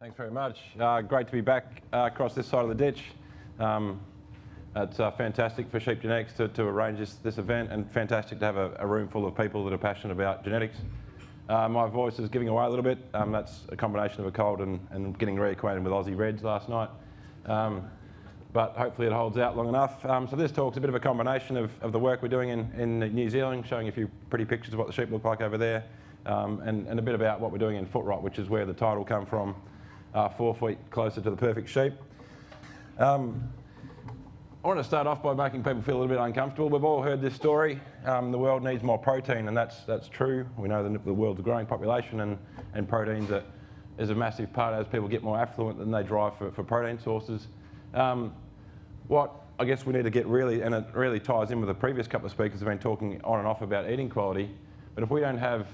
Thanks very much. Great to be back across this side of the ditch. It's fantastic for Sheep Genetics to arrange this event, and fantastic to have a room full of people that are passionate about genetics. My voice is giving away a little bit. That's a combination of a cold and getting reacquainted with Aussie Reds last night. But hopefully it holds out long enough. So this talk's a bit of a combination of the work we're doing in New Zealand, showing a few pretty pictures of what the sheep look like over there, and a bit about what we're doing in foot rot, which is where the title come from, 4 feet closer to the perfect sheep. I want to start off by making people feel a little bit uncomfortable. We've all heard this story. The world needs more protein, and that's true. We know the world's a growing population, and proteins is a massive part as people get more affluent and they drive for protein sources. What I guess we need to get really, and it really ties in with the previous couple of speakers who've been talking on and off about eating quality, but if we don't have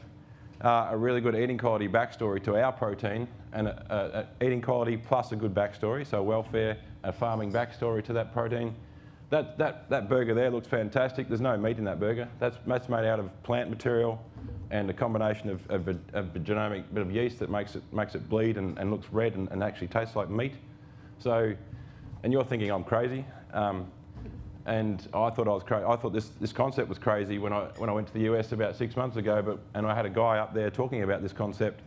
a really good eating quality backstory to our protein, and eating quality plus a good backstory, so welfare, a farming backstory to that protein, that burger there looks fantastic. There's no meat in that burger. That's made out of plant material and a combination of a genomic bit of yeast that makes it bleed and looks red and actually tastes like meat. So, and you're thinking I'm crazy, and I thought I was crazy. I thought this concept was crazy when I went to the US about 6 months ago. And I had a guy up there talking about this concept,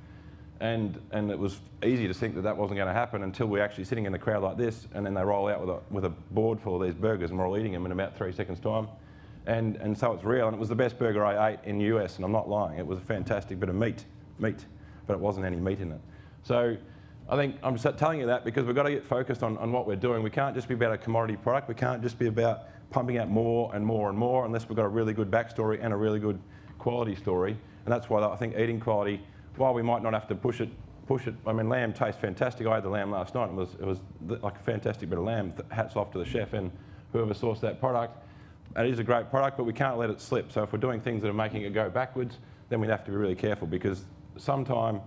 and it was easy to think that wasn't going to happen until we're actually sitting in a crowd like this, and then they roll out with a board full of these burgers, and we're all eating them in about 3 seconds time, and so it's real. And it was the best burger I ate in the US, and I'm not lying. It was a fantastic bit of meat, but it wasn't any meat in it. So I think I'm just telling you that because we've got to get focused on what we're doing. We can't just be about a commodity product. We can't just be about pumping out more and more and more unless we've got a really good backstory and a really good quality story. And that's why I think eating quality, while we might not have to push it. I mean, lamb tastes fantastic. I had the lamb last night. It was like a fantastic bit of lamb. Hats off to the chef and whoever sourced that product. It is a great product, but we can't let it slip. So if we're doing things that are making it go backwards, then we'd have to be really careful, because sometime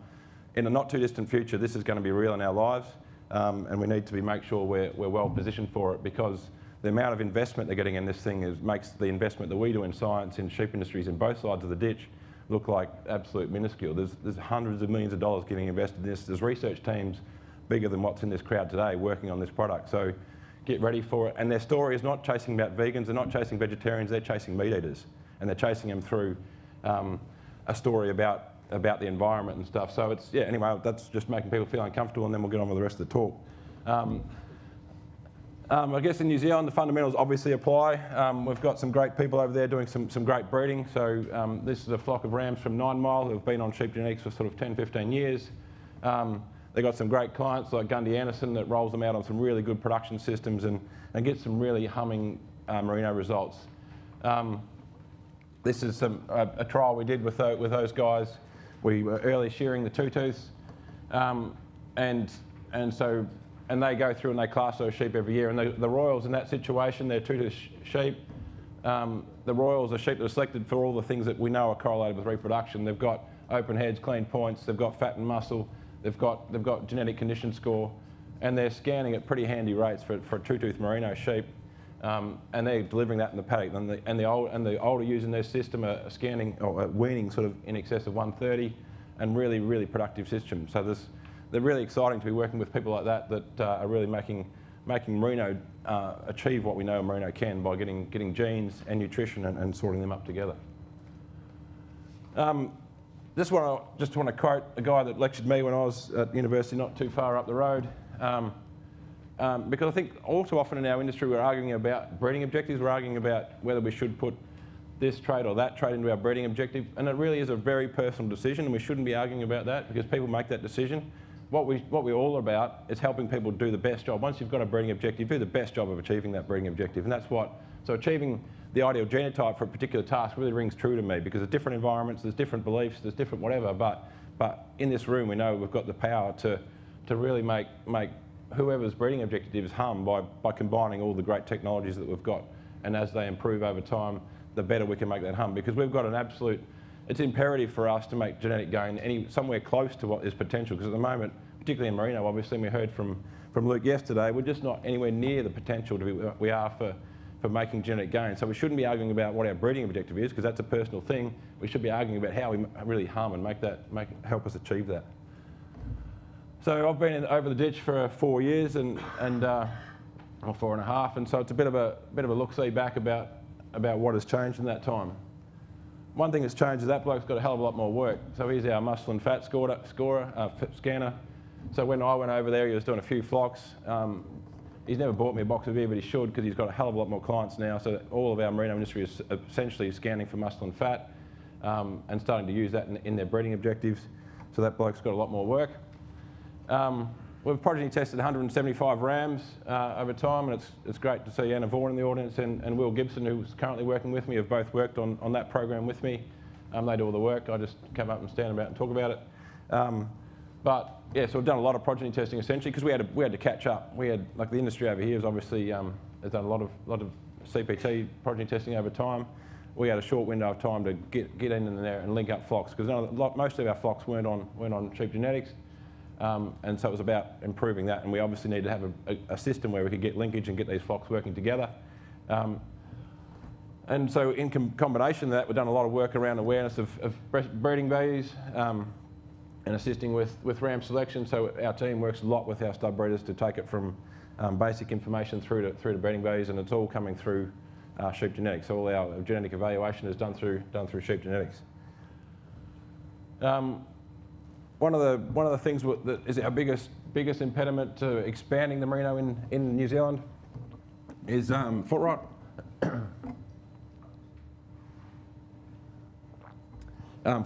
in the not too distant future, this is going to be real in our lives, and we need to make sure we're well positioned for it, because the amount of investment they're getting in this thing makes the investment that we do in science, in sheep industries, in both sides of the ditch, look like absolute minuscule. There's hundreds of millions of dollars getting invested in this. There's research teams bigger than what's in this crowd today working on this product. So get ready for it. And their story is not chasing about vegans, they're not chasing vegetarians, they're chasing meat eaters. And they're chasing them through a story about the environment and stuff. So it's, yeah, anyway, that's just making people feel uncomfortable, and then we'll get on with the rest of the talk. I guess in New Zealand, the fundamentals obviously apply. We've got some great people over there doing some great breeding. So this is a flock of rams from 9 Mile who have been on Sheep Genetics for sort of 10, 15 years. They've got some great clients like Gundy Anderson that rolls them out on some really good production systems and gets some really humming Merino results. This is a trial we did with those guys. We were early shearing the two-tooths, and they go through and they class those sheep every year. And the Royals in that situation, they're two-tooth sheep. The Royals are sheep that are selected for all the things that we know are correlated with reproduction. They've got open heads, clean points, they've got fat and muscle, they've got genetic condition score, and they're scanning at pretty handy rates for a two-tooth Merino sheep. And they're delivering that in the paddock. And the older using their system are scanning or weaning sort of in excess of 130, and really, really productive systems. So they're really exciting to be working with people like that are really making Merino achieve what we know Merino can by getting genes and nutrition and sorting them up together. Just want to quote a guy that lectured me when I was at university not too far up the road. Because I think all too often in our industry we're arguing about breeding objectives, we're arguing about whether we should put this trait or that trait into our breeding objective, and it really is a very personal decision, and we shouldn't be arguing about that because people make that decision. What we're all about is helping people do the best job. Once you've got a breeding objective, do the best job of achieving that breeding objective, and so achieving the ideal genotype for a particular task really rings true to me, because there's different environments, there's different beliefs, there's different whatever, but in this room we know we've got the power to really make whoever's breeding objectives hum by combining all the great technologies that we've got, and as they improve over time, the better we can make that hum, because we've got it's imperative for us to make genetic gain somewhere close to what is potential, because at the moment, particularly in Merino, obviously, we heard from Luke yesterday, we're just not anywhere near the potential we are for making genetic gain. So we shouldn't be arguing about what our breeding objective is, because that's a personal thing. We should be arguing about how we really hum and help us achieve that. So I've been over the ditch for 4 years or 4.5, and so it's a bit of a look-see back about what has changed in that time. One thing that's changed is that bloke's got a hell of a lot more work. So he's our muscle and fat scanner. So when I went over there, he was doing a few flocks. He's never bought me a box of beer, but he should, because he's got a hell of a lot more clients now. So all of our merino industry is essentially scanning for muscle and fat, and starting to use that in their breeding objectives. So that bloke's got a lot more work. We've progeny tested 175 rams over time, and it's great to see Anna Vaughan in the audience and Will Gibson, who's currently working with me, have both worked on that program with me. They do all the work. I just come up and stand about and talk about it. But yeah, so we've done a lot of progeny testing essentially because we had to catch up. We had, like, the industry over here has obviously has done a lot of CPT progeny testing over time. We had a short window of time to get in there and link up flocks because most of our flocks weren't on sheep genetics. And so it was about improving that, and we obviously need to have a system where we could get linkage and get these flocks working together. And so in combination with that, we've done a lot of work around awareness of breeding values and assisting with ram selection. So our team works a lot with our stud breeders to take it from basic information through to breeding values, and it's all coming through sheep genetics. So all our genetic evaluation is done through sheep genetics. One of the things that is our biggest impediment to expanding the merino in New Zealand is foot rot.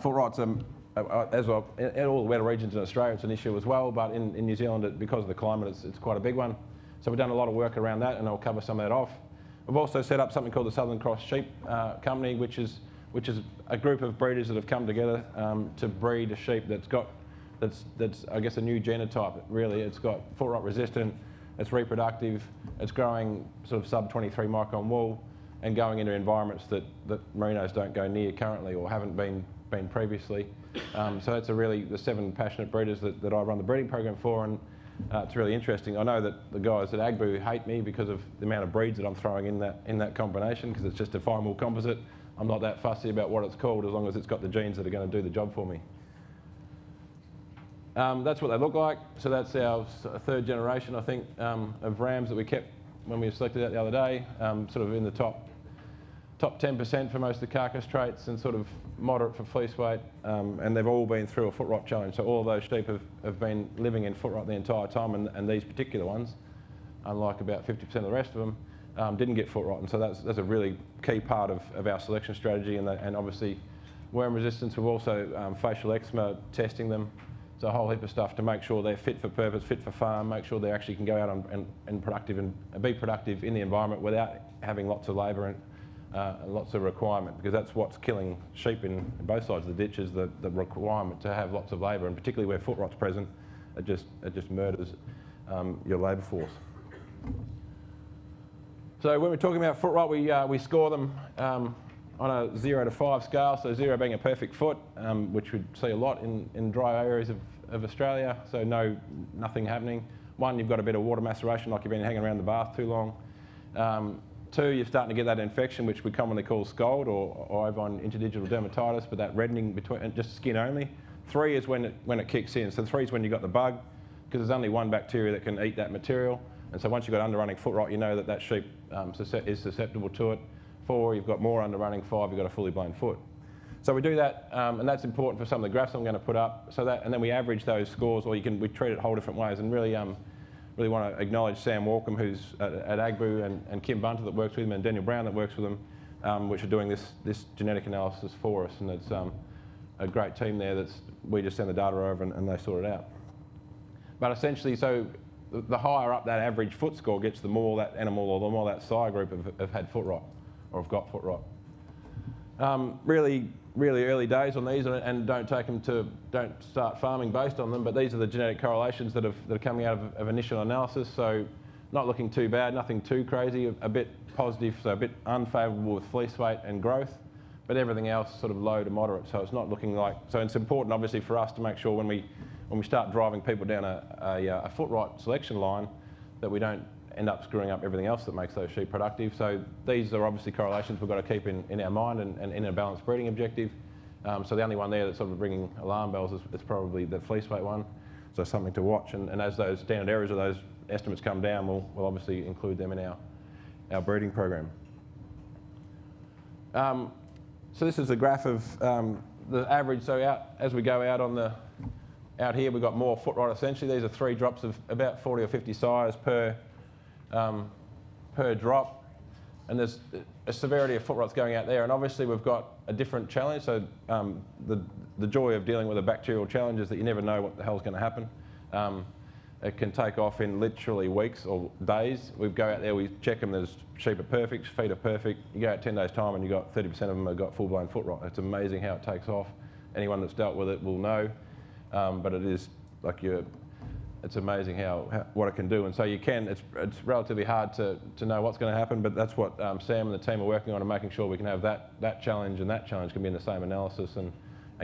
Foot rot's as well in all the wetter regions in Australia, it's an issue as well, but in New Zealand, because of the climate, it's quite a big one. So we've done a lot of work around that, and I'll cover some of that off. We've also set up something called the Southern Cross Sheep Company, which is a group of breeders that have come together to breed a sheep that's I guess a new genotype. Really, it's got foot rot resistant, it's reproductive, it's growing sort of sub 23 micron wool, and going into environments that merinos don't go near currently or haven't been previously. So that's the 7 passionate breeders that I run the breeding program for, and it's really interesting. I know that the guys at Agbu hate me because of the amount of breeds that I'm throwing in that combination, because it's just a fine wool composite. I'm not that fussy about what it's called as long as it's got the genes that are going to do the job for me. That's what they look like. So that's our 3rd generation, I think, of rams that we kept when we selected that the other day, sort of in the top 10% for most of the carcass traits and sort of moderate for fleece weight, and they've all been through a foot rot challenge. So all of those sheep have been living in foot rot the entire time, and these particular ones, unlike about 50% of the rest of them, didn't get foot rot. And so that's a really key part of our selection strategy, and obviously worm resistance. We've also facial eczema testing them. So a whole heap of stuff to make sure they're fit for purpose, fit for farm, make sure they actually can go out and be productive in the environment without having lots of labour and lots of requirement, because that's what's killing sheep in both sides of the ditch, is the requirement to have lots of labour, and particularly where foot rot's present, it just murders your labour force. So when we're talking about foot rot, we score them on a 0 to 5 scale, so 0 being a perfect foot, which we'd see a lot in dry areas of Australia, so nothing happening. 1, you've got a bit of water maceration, like you've been hanging around the bath too long. 2, you're starting to get that infection, which we commonly call scald or ovine interdigital dermatitis, but that reddening between just skin only. 3 is when it kicks in. So 3 is when you've got the bug, because there's only one bacteria that can eat that material. And so once you've got underrunning foot rot, you know that sheep is susceptible to it. 4, you've got more underrunning. 5, you've got a fully blown foot. So we do that, and that's important for some of the graphs I'm going to put up. And then we average those scores, or we treat it whole different ways. And really want to acknowledge Sam Walcombe, who's at Agbu, and Kim Bunter that works with him, and Daniel Brown that works with them, which are doing this genetic analysis for us. And it's a great team there. We just send the data over and they sort it out. But essentially, so the higher up that average foot score gets, the more that animal or the more that sire group have had foot rot or have got foot rot. Really early days on these, and don't start farming based on them, but these are the genetic correlations that are coming out of initial analysis. So not looking too bad, nothing too crazy, a bit positive, so a bit unfavourable with fleece weight and growth, but everything else sort of low to moderate. So it's not looking like, so it's important obviously for us to make sure when we start driving people down a foot rot selection line, that we don't end up screwing up everything else that makes those sheep productive. So these are obviously correlations we've got to keep in our mind and in a balanced breeding objective. So the only one there that's sort of ringing alarm bells is probably the fleece weight one. So something to watch, and as those standard errors or those estimates come down, we'll obviously include them in our breeding program. So this is a graph of the average. So as we go out here, we've got more foot rot essentially. These are 3 drops of about 40 or 50 sires per drop, and there's a severity of foot rot's going out there. And obviously we've got a different challenge. So the joy of dealing with a bacterial challenge is that you never know what the hell's going to happen. It can take off in literally weeks or days. We go out there, we check them, there's sheep are perfect, feet are perfect. You go out 10 days time and you've got 30% of them have got full-blown foot rot. It's amazing how it takes off. Anyone that's dealt with it will know, but it is like it's amazing what it can do. And so it's relatively hard to know what's going to happen, but that's what Sam and the team are working on, and making sure we can have that challenge and that challenge can be in the same analysis and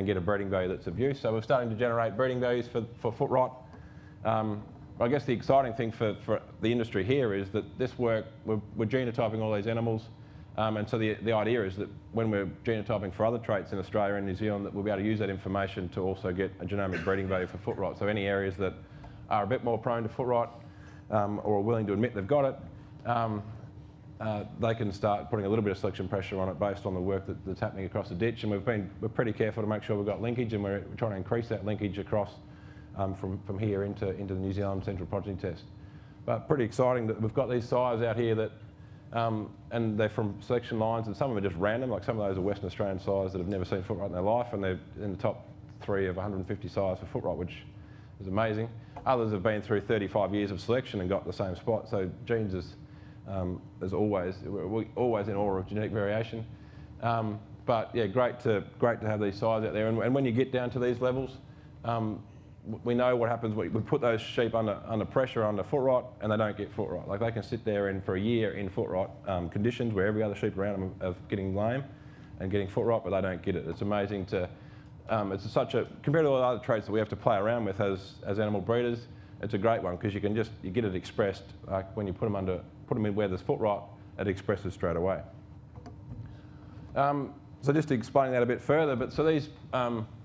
get a breeding value that's of use. So we're starting to generate breeding values for foot rot. I guess the exciting thing for the industry here is that this work, we're genotyping all these animals, and so the idea is that when we're genotyping for other traits in Australia and New Zealand, that we'll be able to use that information to also get a genomic breeding value for foot rot. So any areas that are a bit more prone to foot rot or are willing to admit they've got it, they can start putting a little bit of selection pressure on it based on the work that's happening across the ditch. And we're pretty careful to make sure we've got linkage, and we're trying to increase that linkage across from here into the New Zealand Central Progeny Test. But pretty exciting that we've got these sires out here that, and they're from selection lines, and some of them are just random, like some of those are Western Australian sires that have never seen foot rot in their life, and they're in the top 3 of 150 sires for foot rot, which is amazing. Others have been through 35 years of selection and got the same spot. So genes is always, we're always in awe of genetic variation. But yeah, great to have these sires out there. And when you get down to these levels, we know what happens. We put those sheep under pressure, under foot rot, and they don't get foot rot. Like they can sit there for a year in foot rot conditions where every other sheep around them are getting lame and getting foot rot, but they don't get it. It's amazing to. It's compared to all the other traits that we have to play around with as animal breeders, it's a great one because you get it expressed. Like when you put them in where there's foot rot, it expresses straight away. So just to explain that a bit further, so these.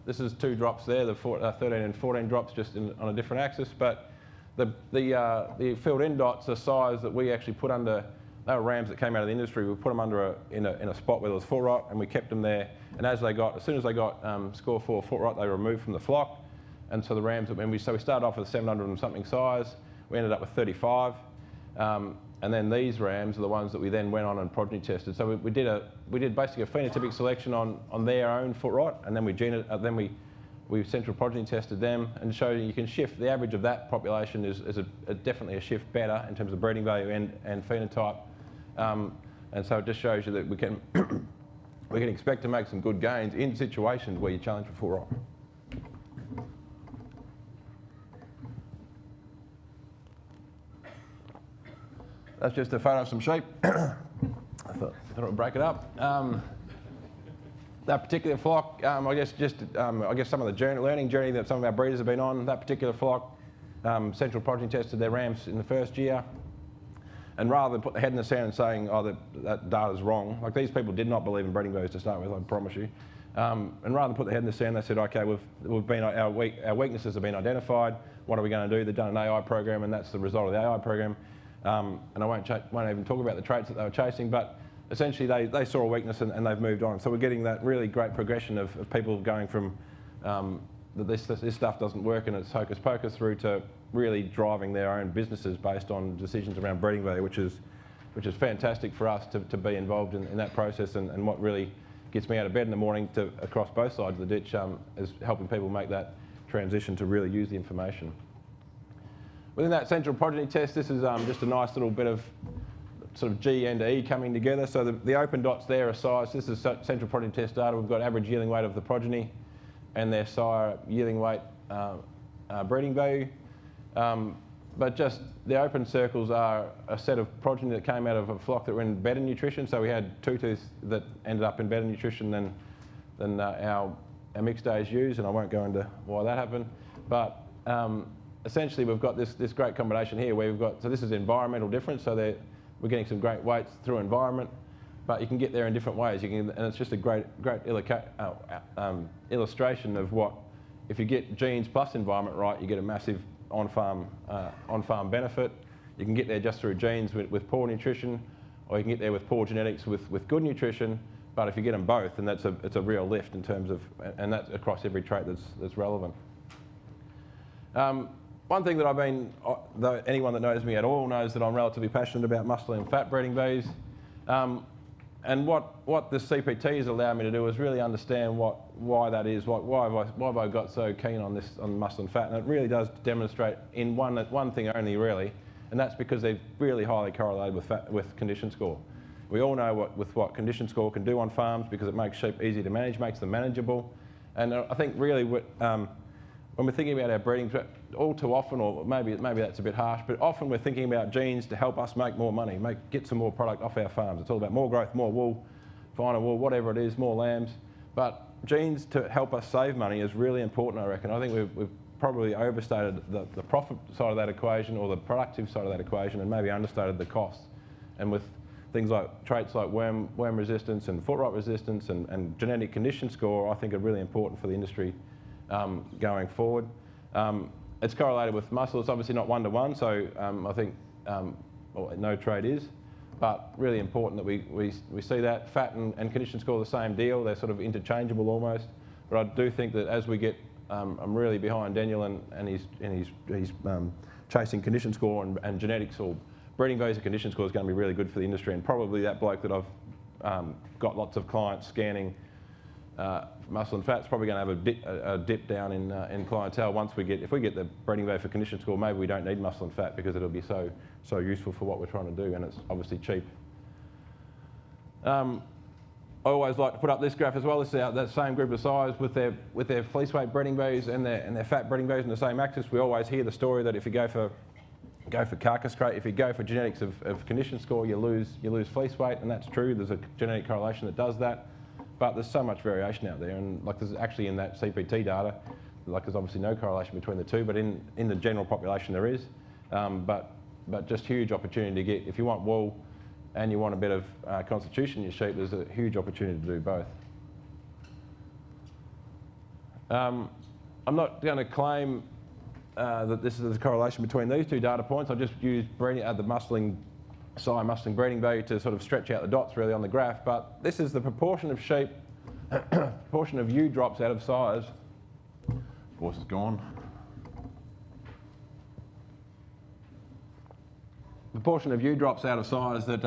This is 2 drops there, the 13 and 14 drops just on a different axis, but the filled in dots are size that we actually put under. They were rams that came out of the industry. We put them under in a spot where there was foot rot, and we kept them there. And as soon as they got score 4 foot rot, they were removed from the flock. And so the rams, so we started off with 700 and something size. We ended up with 35. And then these rams are the ones that we then went on and progeny tested. So we did basically a phenotypic selection on their own foot rot, and then we central progeny tested them and showed you can shift. The average of that population is definitely a shift better in terms of breeding value and phenotype. And so it just shows you that we can expect to make some good gains in situations where you challenge for foot rot. That's just a photo of some sheep. I thought it would break it up. That particular flock, I guess some of the learning journey that some of our breeders have been on. That particular flock, central progeny tested their rams in the first year, and rather than put their head in the sand and saying, "Oh, that data's wrong," like these people did not believe in breeding values to start with, I promise you. And rather than put their head in the sand, they said, "Okay, our weaknesses have been identified. What are we going to do?" They've done an AI program, and that's the result of the AI program. And I won't even talk about the traits that they were chasing, but essentially they saw a weakness and they've moved on. So we're getting that really great progression of people going from that this stuff doesn't work and it's hocus pocus through to really driving their own businesses based on decisions around breeding value, which is fantastic for us to be involved in that process, and what really gets me out of bed in the morning across both sides of the ditch is helping people make that transition to really use the information. Within that central progeny test, this is just a nice little bit of sort of G and E coming together. So the open dots there are size. This is central progeny test data. We've got average yielding weight of the progeny and their sire yielding weight breeding value. But just the open circles are a set of progeny that came out of a flock that were in better nutrition. So we had tutus that ended up in better nutrition than our mixed days used, and I won't go into why that happened. But essentially, we've got this great combination here where so this is environmental difference, so we're getting some great weights through environment, but you can get there in different ways. And it's just a great illustration of what if you get genes plus environment right, you get a massive on-farm benefit. You can get there just through genes with poor nutrition, or you can get there with poor genetics with good nutrition. But if you get them both, then it's a real lift in terms of, and that's across every trait that's relevant. One thing that anyone that knows me at all knows that I'm relatively passionate about muscle and fat breeding bees. And what this CPT has allowed me to do is really understand why that is, why have I got so keen on this, on muscle and fat. And it really does demonstrate in one thing only, really, and that's because they're really highly correlated with condition score. We all know what condition score can do on farms, because it makes sheep easy to manage, makes them manageable. And I think really when we're thinking about our breeding, all too often, or maybe that's a bit harsh, but often we're thinking about genes to help us make more money, get some more product off our farms. It's all about more growth, more wool, finer wool, whatever it is, more lambs. But genes to help us save money is really important, I reckon. I think we've probably overstated the profit side of that equation, or the productive side of that equation, and maybe understated the costs. And with things like traits like worm resistance and foot rot resistance and genetic condition score, I think are really important for the industry going forward. It's correlated with muscle. It's obviously not one-to-one, so I think no trait is, but really important that we see that. Fat and condition score are the same deal. They're sort of interchangeable almost. But I do think that as we get, I'm really behind Daniel and he's chasing condition score and genetics, or breeding bees and condition score is going to be really good for the industry, and probably that bloke that I've got lots of clients scanning muscle and fat's probably going to have a dip down in clientele if we get the breeding bee for condition score. Maybe we don't need muscle and fat because it'll be so useful for what we're trying to do, and it's obviously cheap. I always like to put up this graph as well. This is that same group of size with their fleece weight breeding bees and their fat breeding bees on the same axis. We always hear the story that if you go for carcass trait, if you go for genetics of condition score, you lose fleece weight, and that's true. There's a genetic correlation that does that, but there's so much variation out there, and like there's actually in that CPT data, like there's obviously no correlation between the two, but in the general population there is, but just huge opportunity to get, if you want wool and you want a bit of constitution in your sheep, there's a huge opportunity to do both. I'm not going to claim that this is a correlation between these two data points. I've just used the muscling breeding bee to sort of stretch out the dots really on the graph, but this is the proportion of sheep, proportion of ewe drops out of size. Voice is gone. Proportion of ewe drops out of size that,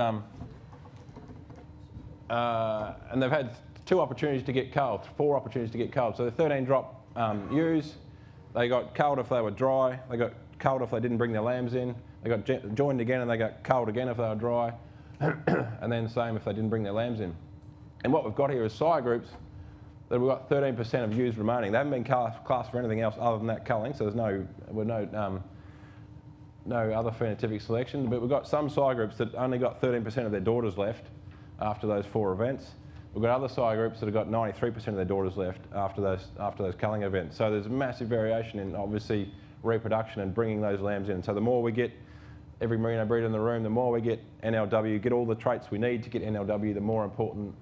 and they've had 4 opportunities to get culled. So the 13 drop ewes, they got culled if they were dry, they got culled if they didn't bring their lambs in, they got joined again and they got culled again if they were dry, and then same if they didn't bring their lambs in. And what we've got here is sire groups that we've got 13% of ewes remaining. They haven't been classed for anything else other than that culling, so there's no other phenotypic selection, but we've got some sire groups that only got 13% of their daughters left after those 4 events. We've got other sire groups that have got 93% of their daughters left after those culling events. So there's massive variation in obviously reproduction and bringing those lambs in. So the more we get every merino breeder in the room, the more we get NLW, get all the traits we need to get NLW, the more important.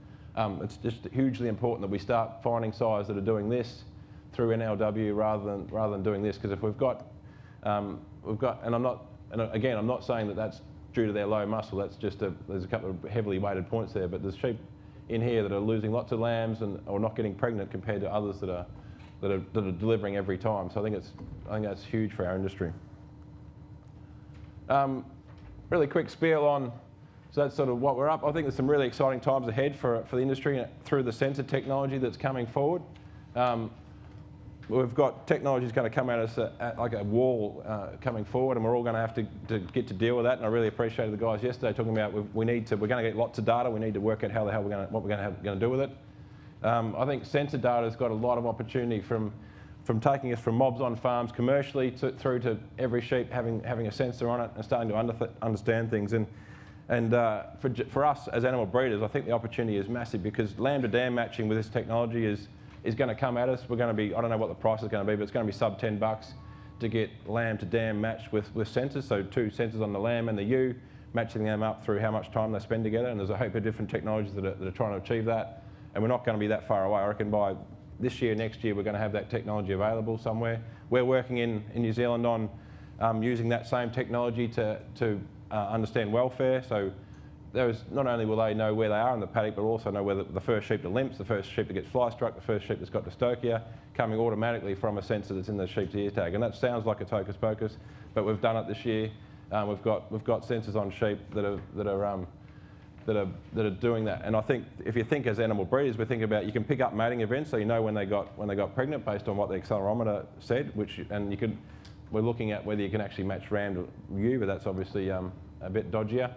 It's just hugely important that we start finding sires that are doing this through NLW rather than doing this, because if we've got, and I'm not saying that that's due to their low muscle. That's just there's a couple of heavily weighted points there, but there's sheep in here that are losing lots of lambs or not getting pregnant compared to others that are delivering every time. So I think that's huge for our industry. Really quick spiel on, so that's sort of what we're up. I think there's some really exciting times ahead for the industry through the sensor technology that's coming forward. We've got technologies going to come at us like a wall coming forward, and we're all going to have to get to deal with that. And I really appreciated the guys yesterday talking about we're going to get lots of data. We need to work out what we're going to do with it. I think sensor data has got a lot of opportunity from taking us from mobs on farms commercially through to every sheep having a sensor on it and starting to understand things. And for us as animal breeders, I think the opportunity is massive, because lamb to dam matching with this technology is going to come at us. We're going to be, I don't know what the price is going to be, but it's going to be sub $10 to get lamb to dam matched with sensors. So 2 sensors on the lamb and the ewe, matching them up through how much time they spend together. And there's a heap of different technologies that are trying to achieve that. And we're not going to be that far away. I reckon by this year, next year, we're going to have that technology available somewhere. We're working in New Zealand on using that same technology to understand welfare. So not only will they know where they are in the paddock, but also know whether the first sheep that limps, the first sheep that gets fly struck, the first sheep that's got dystocia, coming automatically from a sensor that's in the sheep's ear tag. And that sounds like a hocus pocus, but we've done it this year. We've got sensors on sheep that are doing that. And I think if you think as animal breeders, we think about you can pick up mating events, so you know when they got pregnant based on what the accelerometer said. We're looking at whether you can actually match ram to ewe, but that's obviously a bit dodgier.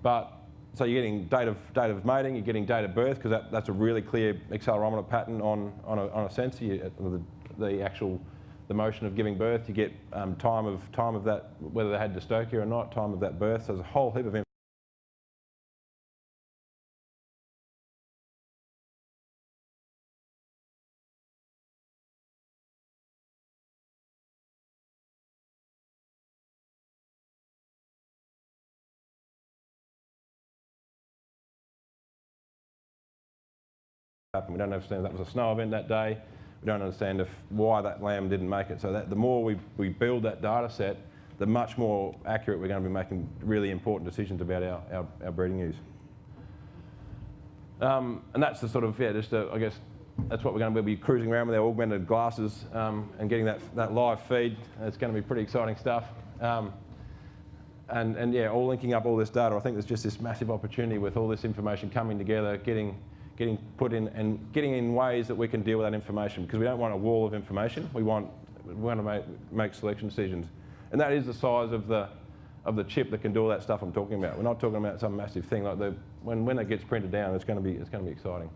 But so you're getting date of mating, you're getting date of birth, because that's a really clear accelerometer pattern on a sensor. The motion of giving birth, you get time of that, whether they had dystocia or not, time of that birth. So there's a whole heap of information happened. We don't understand if that was a snow event that day. We don't understand why that lamb didn't make it. So the more we build that data set, the much more accurate we're going to be making really important decisions about our breeding ewes. And that's the sort of, I guess, that's what we're going to be cruising around with our augmented glasses and getting that live feed. It's going to be pretty exciting stuff. And yeah, all linking up all this data, I think there's just this massive opportunity with all this information coming together, getting put in and getting in ways that we can deal with that information, because we don't want a wall of information. We want to make selection decisions, and that is the size of the chip that can do all that stuff I'm talking about. We're not talking about some massive thing like when it gets printed down, it's going to be exciting.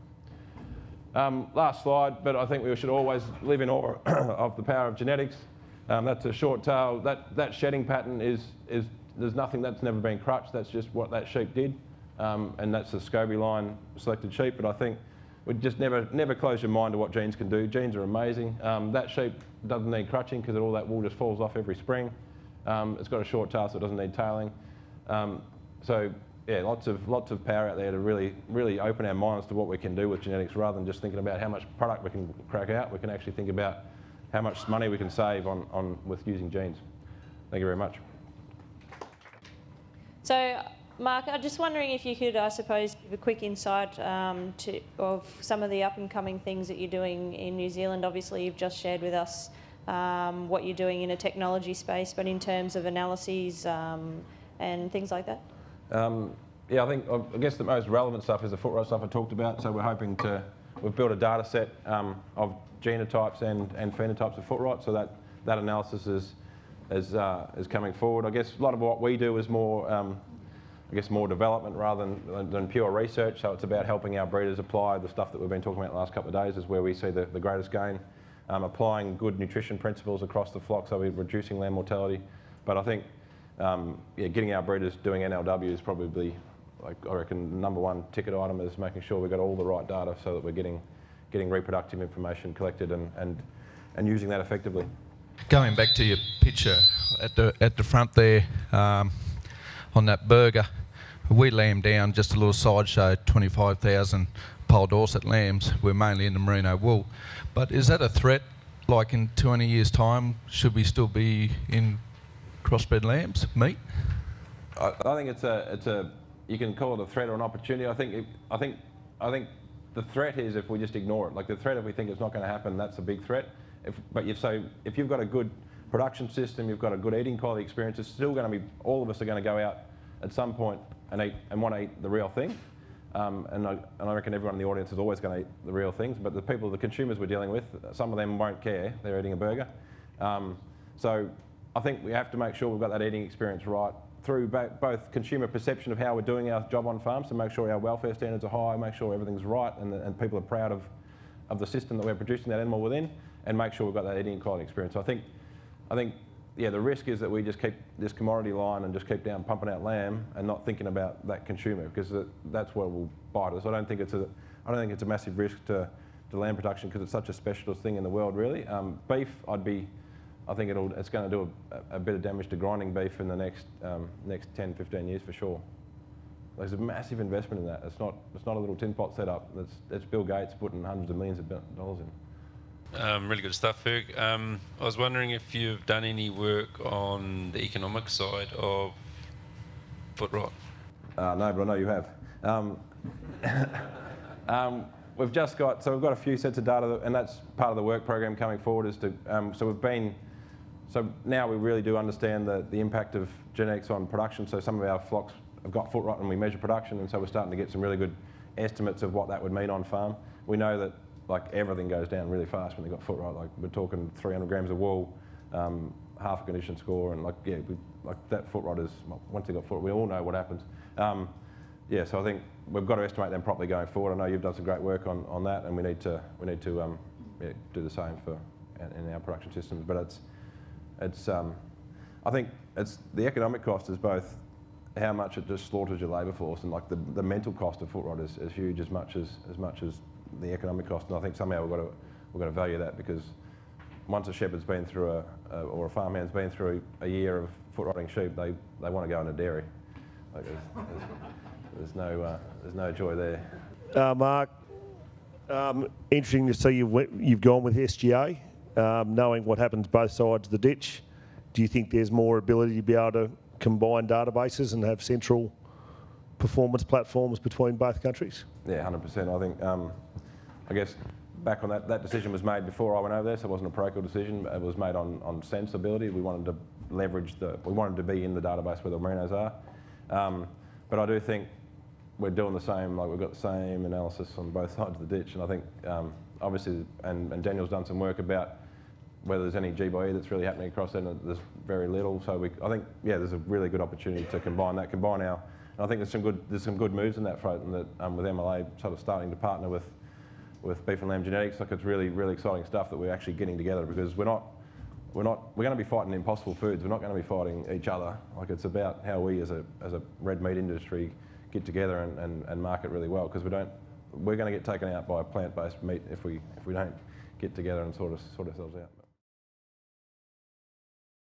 Last slide, but I think we should always live in awe of the power of genetics. That's a short tail. That shedding pattern there's nothing that's never been crutched. That's just what that sheep did. And that's a SCOBY line selected sheep, but I think we just never close your mind to what genes can do. Genes are amazing. That sheep doesn't need crutching because all that wool just falls off every spring. It's got a short tail, so it doesn't need tailing. So yeah, lots of power out there to really open our minds to what we can do with genetics, rather than just thinking about how much product we can crack out. We can actually think about how much money we can save with using genes. Thank you very much. So, Mark, I'm just wondering if you could, I suppose, give a quick insight of some of the up-and-coming things that you're doing in New Zealand. Obviously, you've just shared with us what you're doing in a technology space, but in terms of analyses and things like that? Yeah, I guess the most relevant stuff is the foot rot stuff I talked about. So we've built a data set of genotypes and phenotypes of foot rot, so that analysis is coming forward. I guess a lot of what we do is more more development rather than pure research. So it's about helping our breeders apply the stuff that we've been talking about the last couple of days, is where we see the greatest gain. Applying good nutrition principles across the flock, so we're reducing lamb mortality. But I think getting our breeders doing NLW is probably, I reckon, #1 ticket item, is making sure we've got all the right data so that we're getting reproductive information collected and using that effectively. Going back to your picture at the front there, on that burger, we lamb down, just a little sideshow, 25,000 Pole Dorset lambs. We're mainly in the Merino wool. But is that a threat, like in 20 years' time? Should we still be in crossbred lambs, meat? I think it's a you can call it a threat or an opportunity. I think the threat is if we just ignore it. Like the threat, if we think it's not going to happen, that's a big threat. If you've got a good production system, you've got a good eating quality experience, it's still going to be, all of us are going to go out at some point and want to eat the real thing. And I reckon everyone in the audience is always going to eat the real things, but the consumers we're dealing with, some of them won't care. They're eating a burger. So I think we have to make sure we've got that eating experience right through both consumer perception of how we're doing our job on farms, to make sure our welfare standards are high, make sure everything's right, and people are proud of the system that we're producing that animal within, and make sure we've got that eating quality experience. So I think the risk is that we just keep this commodity line and just keep pumping out lamb and not thinking about that consumer, because that's what will bite us. I don't think it's a massive risk to lamb production, because it's such a specialist thing in the world, really. Beef, I think it's going to do a bit of damage to grinding beef in the next 10, 15 years for sure. There's a massive investment in that. It's not a little tin pot setup. It's Bill Gates putting hundreds of millions of dollars in. Really good stuff, Ferg. I was wondering if you've done any work on the economic side of foot rot. No, but I know you have. We've just got, so we've got a few sets of data, and that's part of the work program coming forward is to, so now we really do understand the impact of genetics on production. So some of our flocks have got foot rot and we measure production, and so we're starting to get some really good estimates of what that would mean on farm. We know that like everything goes down really fast when they've got foot rot. Like we're talking 300 grams of wool, half a condition score, and like, yeah, like that foot rot is, once they've got foot rot, we all know what happens. Yeah, so I think we've got to estimate them properly going forward. I know you've done some great work on that, and we need to yeah, do the same in our production systems. But I think the economic cost is both how much it just slaughters your labour force, and like the mental cost of foot rot is huge as much as the economic cost. And I think somehow we've got to value that, because once a shepherd's been through or a farmhand's been through a year of foot rotting sheep, they want to go in a dairy. Like there's no joy there. Mark, interesting to see you've gone with SGA, knowing what happens both sides of the ditch. Do you think there's more ability to be able to combine databases and have central performance platforms between both countries? Yeah, 100%. I think, I guess back on that decision was made before I went over there, so it wasn't a parochial decision. It was made on sensibility. We wanted to leverage we wanted to be in the database where the Merinos are. But I do think we're doing the same, like we've got the same analysis on both sides of the ditch, and I think obviously, and Daniel's done some work about whether there's any GBE that's really happening across there, and there's very little. So I think, yeah, there's a really good opportunity to combine our, and I think there's some good moves in that front, and that with MLA sort of starting to partner with beef and lamb genetics, like it's really, really exciting stuff that we're actually getting together, because we're going to be fighting impossible foods. We're not going to be fighting each other. Like it's about how we as a red meat industry get together and market really well, because we're going to get taken out by plant-based meat if we don't get together and sort ourselves out.